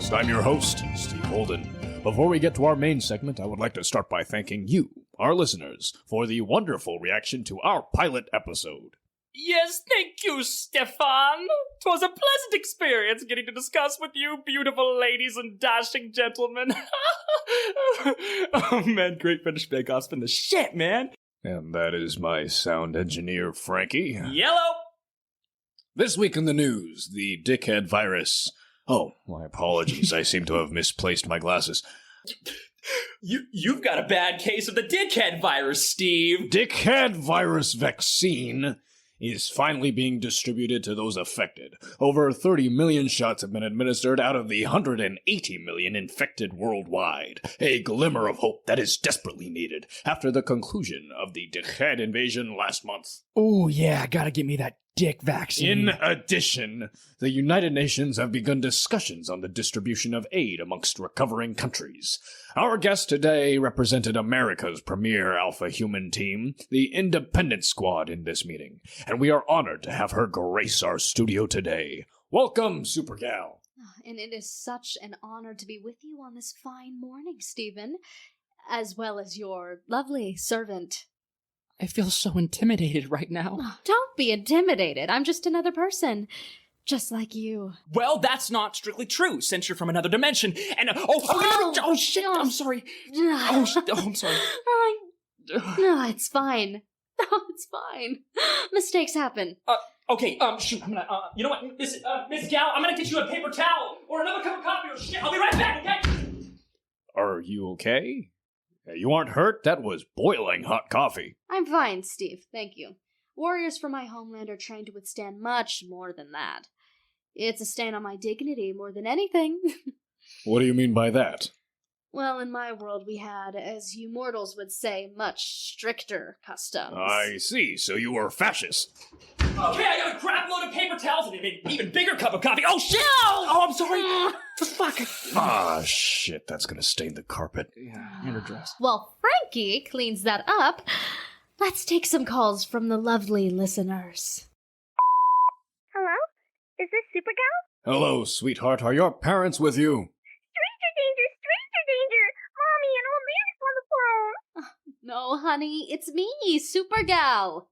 PowCast. I'm your host, Steve Holden. Before we get to our main segment, I would like to start by thanking you, our listeners, for the wonderful reaction to our pilot episode. Yes, thank you, Stefan. 'Twas a pleasant experience getting to discuss with you beautiful ladies and dashing gentlemen. Oh man, Great British Bake Off's been the shit, man. And that is my sound engineer, Frankie. Yellow! This week in the news, the dickhead virus. Oh, my apologies, I seem to have misplaced my glasses. You've got a bad case of the dickhead virus, Steve. Dickhead virus vaccine is finally being distributed to those affected. Over 30 million shots have been administered out of the 180 million infected worldwide. A glimmer of hope that is desperately needed after the conclusion of the dickhead invasion last month. Oh yeah, gotta get me that dick vaccine. In addition, the United Nations have begun discussions on the distribution of aid amongst recovering countries. Our guest today represented America's premier alpha human team, the Independent Squad, in this meeting, and we are honored to have her grace our studio today. Welcome, Supergal. And it is such an honor to be with you on this fine morning, Stephen, as well as your lovely servant. I feel so intimidated right now. Oh, don't be intimidated. I'm just another person. Just like you. Well, that's not strictly true, since you're from another dimension, and shit, I'm sorry. I'm sorry. No, it's fine. No, it's fine. Mistakes happen. Okay, shoot, I'm gonna, you know what, Miss Gal, I'm gonna get you a paper towel, or another cup of coffee, or shit, I'll be right back, okay? Are you okay? You aren't hurt? That was boiling hot coffee. I'm fine, Steve. Thank you. Warriors from my homeland are trained to withstand much more than that. It's a stain on my dignity more than anything. What do you mean by that? Well, in my world we had, as you mortals would say, much stricter customs. I see, so you were fascist. Okay, I got a crap load of paper towels and an even bigger cup of coffee. Oh, shit! Oh, I'm sorry. Fuck. Ah, shit, that's gonna stain the carpet. Yeah, and her dress. While Frankie cleans that up, let's take some calls from the lovely listeners. Hello? Is this Supergal? Hello, sweetheart. Are your parents with you? Stranger danger! Stranger danger! Mommy, an old man's on the phone! No, honey, it's me, Supergal.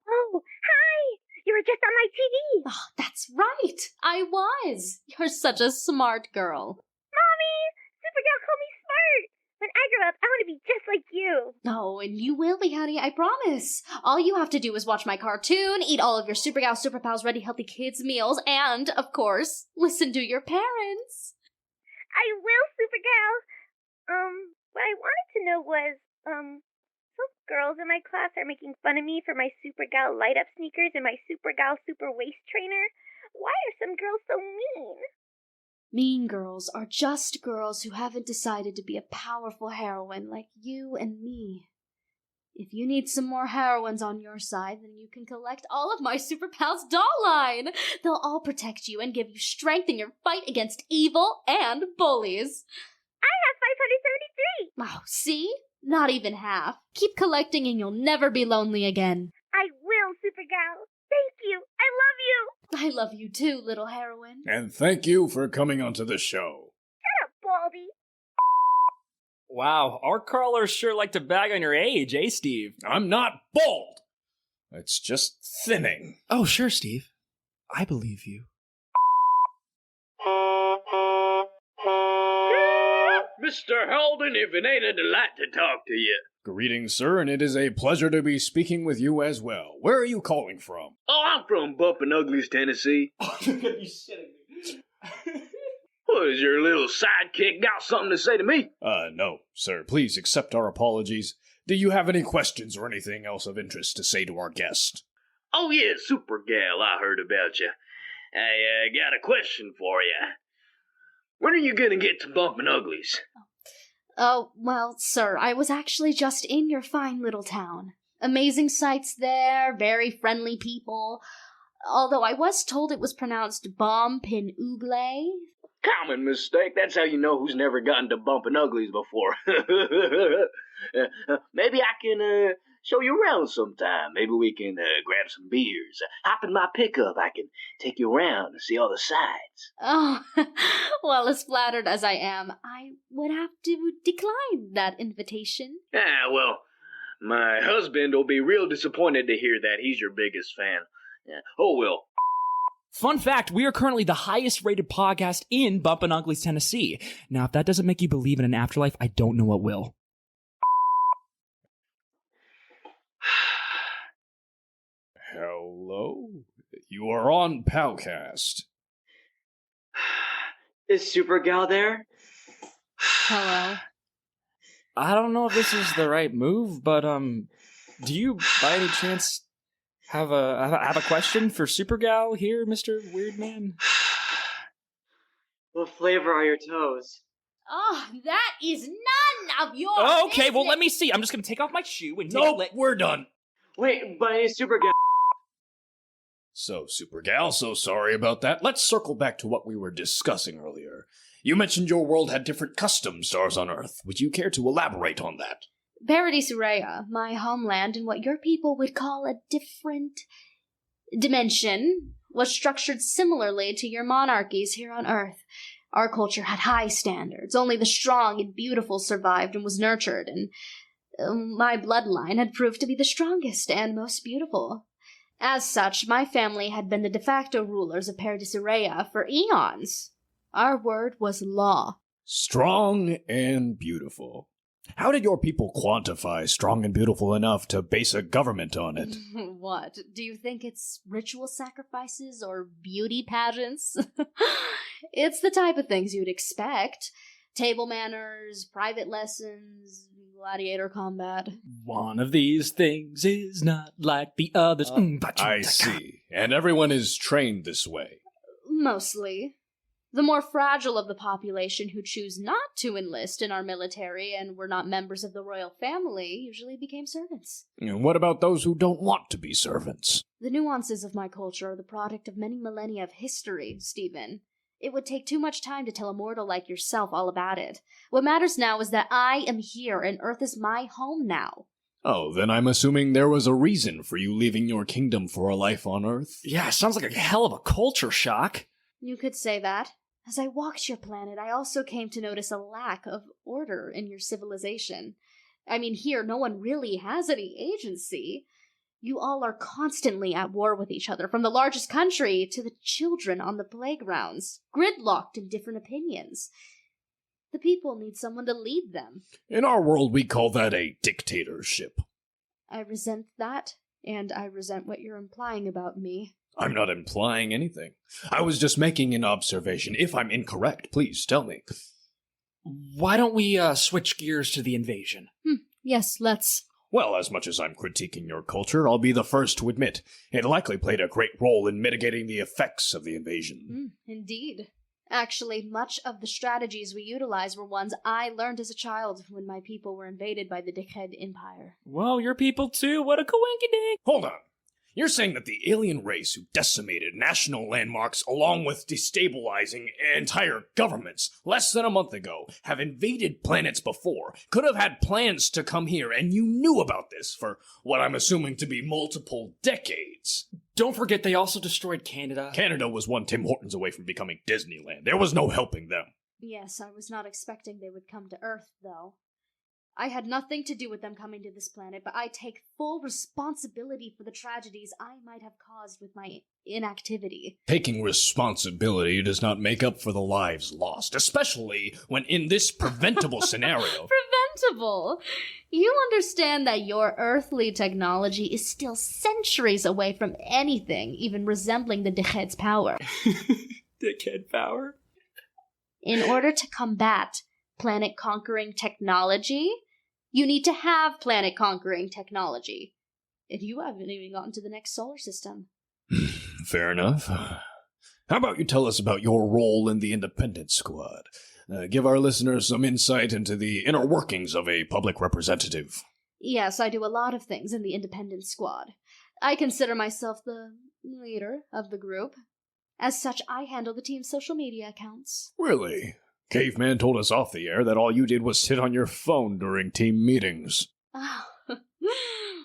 Oh, hi! You were just on my TV! Oh, that's right. I was. You're such a smart girl. Mommy! Supergal called me smart! When I grow up, I want to be just like you! Oh, and you will be, honey, I promise. All you have to do is watch my cartoon, eat all of your Supergal Superpals Ready Healthy Kids meals, and, of course, listen to your parents. I will, Supergal! What I wanted to know was, some girls in my class are making fun of me for my Supergal light-up sneakers and my Supergal super waist trainer. Why are some girls so mean? Mean girls are just girls who haven't decided to be a powerful heroine like you and me. If you need some more heroines on your side, then you can collect all of my Super Pals doll line. They'll all protect you and give you strength in your fight against evil and bullies. I have 573! Oh, see? Not even half. Keep collecting and you'll never be lonely again. I will, Supergal. Thank you. I love you. I love you too, little heroine. And thank you for coming onto the show. Shut up, Baldy. Wow, our crawlers sure like to bag on your age, eh, Steve? I'm not bald. It's just thinning. Oh, sure, Steve. I believe you. Mr. Holden, if it ain't a delight to talk to you. Greetings, sir, and it is a pleasure to be speaking with you as well. Where are you calling from? Oh, I'm from Bumpin' Uglies, Tennessee. Oh, you're gonna be shitting me. What, is your little sidekick got something to say to me? No, sir. Please accept our apologies. Do you have any questions or anything else of interest to say to our guest? Oh, yeah, Super Gal, I heard about you. I got a question for you. When are you gonna get to Bumpin' Uglies? Oh, well, sir, I was actually just in your fine little town. Amazing sights there, very friendly people. Although I was told it was pronounced Bumpin' Ugle. Common mistake. That's how you know who's never gotten to Bumpin' Uglies before. Maybe I can show you around sometime. Maybe we can grab some beers. Hop in my pickup. I can take you around and see all the sights. Oh, well, as flattered as I am, I would have to decline that invitation. Well, my husband will be real disappointed to hear that. He's your biggest fan. Oh, well. Fun fact, we are currently the highest rated podcast in Bumpin' Uglies, Tennessee. Now, if that doesn't make you believe in an afterlife, I don't know what will. Hello? You are on PowCast. Is Supergal there? Hello. I don't know if this is the right move, but, do you, by any chance, have a question for Supergal here, Mr. Weird Man? What flavor are your toes? Oh, that is none of your Okay, business. well, let me see. I'm just gonna take off my shoe and take Nope, we're done. Wait, but I need Supergal. So, Supergal, so sorry about that. Let's circle back to what we were discussing earlier. You mentioned your world had different custom stars on Earth. Would you care to elaborate on that? Izaiah, my homeland, and what your people would call a different dimension, was structured similarly to your monarchies here on Earth. Our culture had high standards. Only the strong and beautiful survived and was nurtured, and my bloodline had proved to be the strongest and most beautiful. As such, my family had been the de facto rulers of Izaiah for eons. Our word was law. Strong and beautiful. How did your people quantify strong and beautiful enough to base a government on it? What? Do you think it's ritual sacrifices or beauty pageants? It's the type of things you'd expect. Table manners, private lessons, gladiator combat. One of these things is not like the others. I see. And everyone is trained this way. Mostly. The more fragile of the population who choose not to enlist in our military and were not members of the royal family usually became servants. And what about those who don't want to be servants? The nuances of my culture are the product of many millennia of history, Stephen. It would take too much time to tell a mortal like yourself all about it. What matters now is that I am here and Earth is my home now. Oh, then I'm assuming there was a reason for you leaving your kingdom for a life on Earth? Yeah, sounds like a hell of a culture shock. You could say that. As I walked your planet, I also came to notice a lack of order in your civilization. I mean, here, no one really has any agency. You all are constantly at war with each other, from the largest country to the children on the playgrounds, gridlocked in different opinions. The people need someone to lead them. In our world, we call that a dictatorship. I resent that, and I resent what you're implying about me. I'm not implying anything. I was just making an observation. If I'm incorrect, please tell me. Why don't we switch gears to the invasion? Yes, let's. Well, as much as I'm critiquing your culture, I'll be the first to admit it likely played a great role in mitigating the effects of the invasion. Indeed. Actually, much of the strategies we utilized were ones I learned as a child when my people were invaded by the Dickhead Empire. Well, your people too. What a coinkydink. Hold on. You're saying that the alien race who decimated national landmarks along with destabilizing entire governments less than a month ago have invaded planets before, could have had plans to come here, and you knew about this for what I'm assuming to be multiple decades. Don't forget they also destroyed Canada. Canada was one Tim Hortons away from becoming Disneyland. There was no helping them. Yes, I was not expecting they would come to Earth, though. I had nothing to do with them coming to this planet, but I take full responsibility for the tragedies I might have caused with my inactivity. Taking responsibility does not make up for the lives lost, especially when in this preventable scenario. Preventable? You understand that your earthly technology is still centuries away from anything even resembling the Dickhead's power. Dickhead power? In order to combat planet-conquering technology, you need to have planet-conquering technology. And you haven't even gotten to the next solar system. Fair enough. How about you tell us about your role in the Independence Squad? Give our listeners some insight into the inner workings of a public representative. Yes, I do a lot of things in the Independence Squad. I consider myself the leader of the group. As such, I handle the team's social media accounts. Really? Caveman told us off the air that all you did was sit on your phone during team meetings.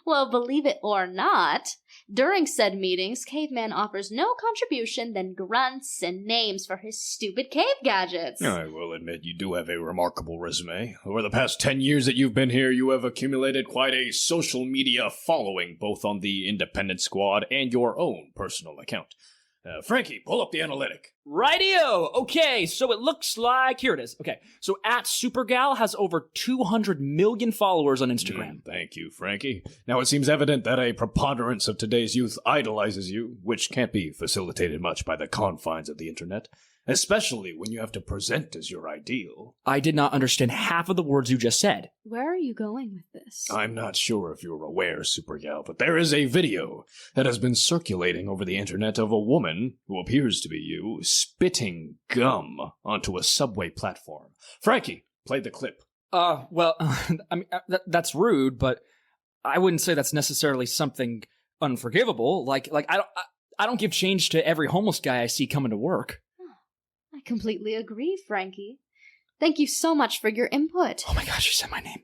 Well, believe it or not, during said meetings, Caveman offers no contribution than grunts and names for his stupid cave gadgets. I will admit you do have a remarkable resume. Over the past 10 years that you've been here, you have accumulated quite a social media following, both on the Independent Squad and your own personal account. Frankie, pull up the analytic. Rightio! Okay, so it looks like... Here it is. Okay, so at SuperGal has over 200 million followers on Instagram. Thank you, Frankie. Now it seems evident that a preponderance of today's youth idolizes you, which can't be facilitated much by the confines of the internet, especially when you have to present as your ideal. I did not understand half of the words you just said. Where are you going with this? I'm not sure if you're aware, Supergal, but there is a video that has been circulating over the internet of a woman, who appears to be you, spitting gum onto a subway platform. Frankie, play the clip. Well, I mean, that's rude, but I wouldn't say that's necessarily something unforgivable. Like I don't give change to every homeless guy I see coming to work. I completely agree, Frankie. Thank you so much for your input. Oh my gosh, you said my name.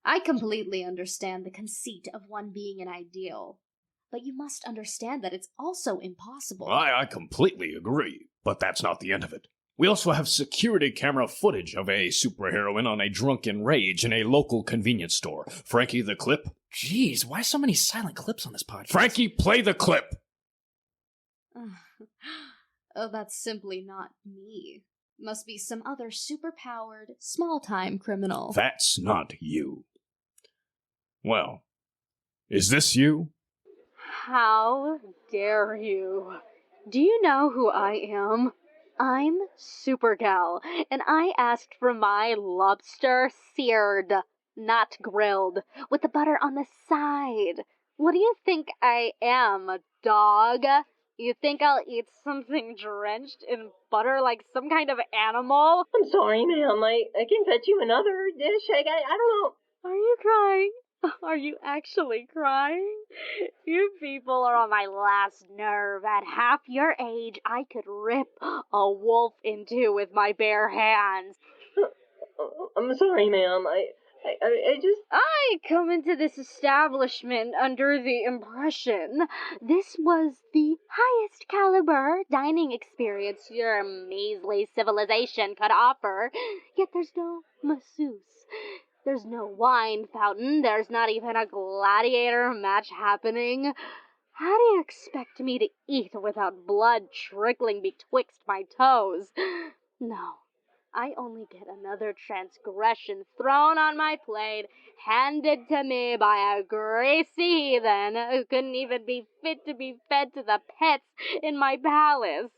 I completely understand the conceit of one being an ideal, but you must understand that it's also impossible. I completely agree, but that's not the end of it. We also have security camera footage of a superheroine on a drunken rage in a local convenience store. Frankie, the clip? Jeez, why so many silent clips on this podcast? Frankie, play the clip! Oh, that's simply not me. Must be some other superpowered, small-time criminal. That's not you. Well, is this you? How dare you? Do you know who I am? I'm SuperGal, and I asked for my lobster seared, not grilled, with the butter on the side. What do you think I am, a dog? You think I'll eat something drenched in butter like some kind of animal? I'm sorry, ma'am. I can fetch you another dish. I don't know. Are you crying? Are you actually crying? You people are on my last nerve. At half your age, I could rip a wolf in two with my bare hands. I'm sorry, ma'am. I come into this establishment under the impression this was the highest caliber dining experience your measly civilization could offer. Yet there's no masseuse. There's no wine fountain. There's not even a gladiator match happening. How do you expect me to eat without blood trickling betwixt my toes? No. I only get another transgression thrown on my plate, handed to me by a greasy heathen who couldn't even be fit to be fed to the pets in my palace.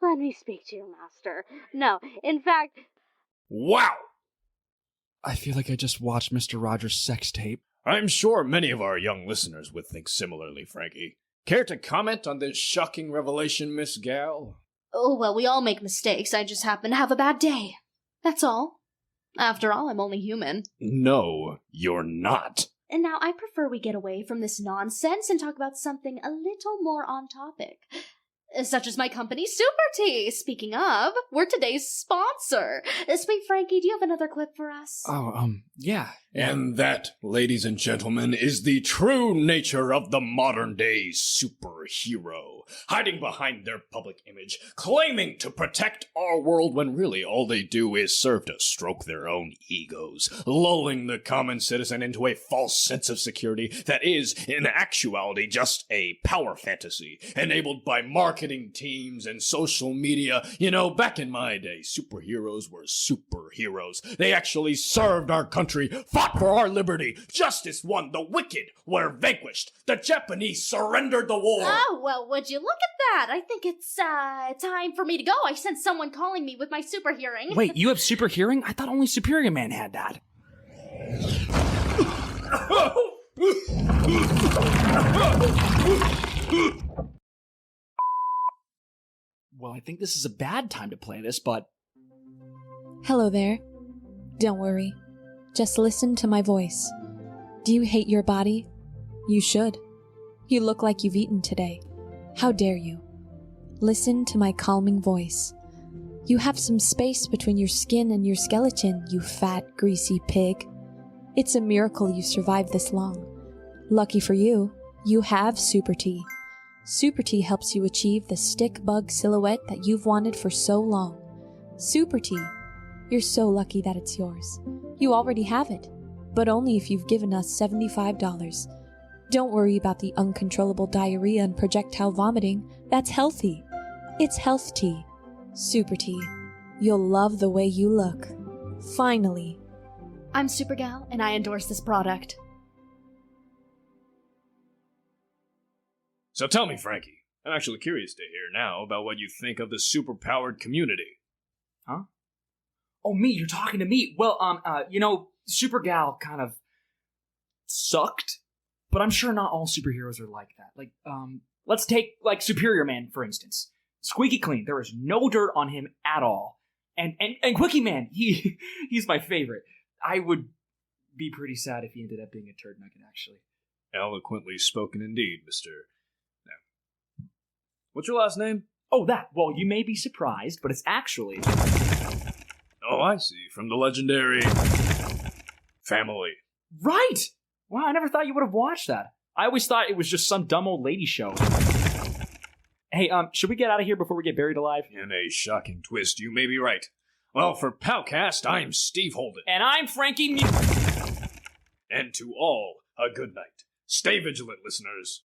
Let me speak to your master. No, in fact... Wow! I feel like I just watched Mr. Rogers' sex tape. I'm sure many of our young listeners would think similarly, Frankie. Care to comment on this shocking revelation, Miss Gal? Oh, well, we all make mistakes. I just happen to have a bad day. That's all. After all, I'm only human. No, you're not. And now I prefer we get away from this nonsense and talk about something a little more on topic. Such as my company, SuperTea. Speaking of, we're today's sponsor. Sweet Frankie, do you have another clip for us? Yeah. And that, ladies and gentlemen, is the true nature of the modern-day superhero. Hiding behind their public image, claiming to protect our world when really all they do is serve to stroke their own egos, lulling the common citizen into a false sense of security that is, in actuality, just a power fantasy, enabled by marketing teams and social media. You know, back in my day, superheroes were superheroes. They actually served our country, fought for our liberty. Justice won. The wicked were vanquished. The Japanese surrendered the war. Oh, well, would you look at that? I think it's, time for me to go. I sense someone calling me with my super hearing. Wait, you have super hearing? I thought only Superior Man had that. Well, I think this is a bad time to play this, but... Hello there. Don't worry. Just listen to my voice. Do you hate your body? You should. You look like you've eaten today. How dare you? Listen to my calming voice. You have some space between your skin and your skeleton, you fat, greasy pig. It's a miracle you survived this long. Lucky for you, you have SuperTea. SuperTea helps you achieve the stick bug silhouette that you've wanted for so long. SuperTea. You're so lucky that it's yours. You already have it, but only if you've given us $75. Don't worry about the uncontrollable diarrhea and projectile vomiting. That's healthy. It's health tea. SuperTea. You'll love the way you look. Finally. I'm Supergal, and I endorse this product. So tell me, Frankie, I'm actually curious to hear now about what you think of the superpowered community. Huh? Oh, me, you're talking to me. Well, Supergal kind of sucked, but I'm sure not all superheroes are like that. Like, let's take, Superior Man, for instance. Squeaky clean. There is no dirt on him at all. And Quickie Man, he's my favorite. I would be pretty sad if he ended up being a turd nugget, actually. Eloquently spoken indeed, Mr. Now, what's your last name? Oh, that. Well, you may be surprised, but it's actually... Oh, I see. From the legendary... Family. Right! Wow, I never thought you would have watched that. I always thought it was just some dumb old lady show. Hey, should we get out of here before we get buried alive? In a shocking twist, you may be right. Well, for PowCast, I'm Steve Holden. And I'm Frankie. And to all, a good night. Stay vigilant, listeners.